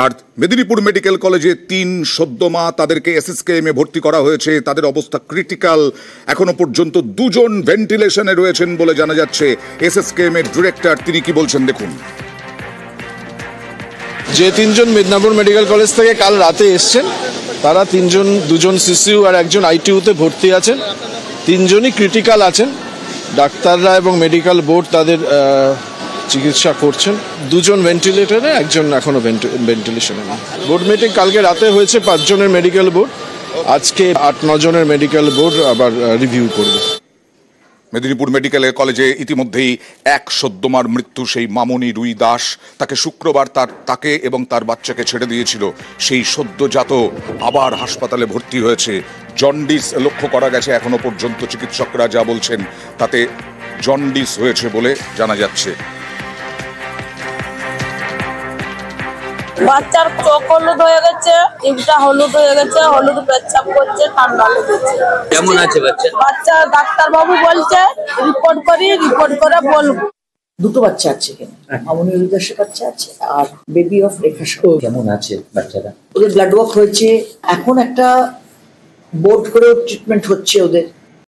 আর Medinipur medical কলেজে 3 সদ্য মা, তাদেরকে এসএসকেএম এ ভর্তি করা হয়েছে। তাদের অবস্থা ক্রিটিক্যাল। এখনো পর্যন্ত 2 জন ভেন্টিলেশনে রয়েছেন বলে জানা যাচ্ছে। এসএসকেএম এর ডিরেক্টর তিনি কি বলছেন দেখুন। যে 3 জন মেদিনীপুর মেডিকেল কলেজ থেকে কাল রাতে এসছেন, তারা 3 জন, 2 জন সিসিইউ আর 1 জন আইটিইউতে ভর্তি আছেন। 3 জনই ক্রিটিক্যাল আছেন। ডাক্তাররা এবং মেডিকেল বোর্ড তাদের চিকিৎসা করছেন। 2 জন ভেন্টিলেটরে, 1 জন এখনো ভেন্টিলেশনে। বোর্ড মিটিং কালকে রাতে হয়েছে 5 জনের মেডিকেল বোর্ড। আজকে 8-9 জনের মেডিকেল বোর্ড আবার রিভিউ করবে। মেদিনীপুর মেডিকেল কলেজে ইতিমধ্যেই 1 সদ্যমার মৃত্যু, সেই মামনি রুই দাস। তাকে শুক্রবার তাকে এবং তার বাচ্চাকে ছেড়ে দিয়েছিল। সেই সদ্যজাত আবার হাসপাতালে ভর্তি হয়েছে। জন্ডিস লক্ষ্য করা গেছে। এখনো পর্যন্ত চিকিৎসকরা যা বলছেন তাতে জন্ডিস হয়েছে বলে জানা যাচ্ছে। বাচ্চার চোখ হলুদ হয়ে গেছে, জিভটা হলুদ হয়ে গেছে, হলুদ পেচ্ছাপ করছে, ঠান্ডা লেগেছে। কেমন আছে বাচ্চা? বাচ্চা ডাক্তার বাবু বলছে রিপোর্ট করে বলবো। 2টো বাচ্চা আছে, মামনি রুদাসের বাচ্চা আছে আর বেবি অফ রেখা। কেমন আছে বাচ্চারা? ওদের ব্লাড ওয়ার্ক হয়েছে, এখন একটা বোর্ড করে ট্রিটমেন্ট হচ্ছে ওদের।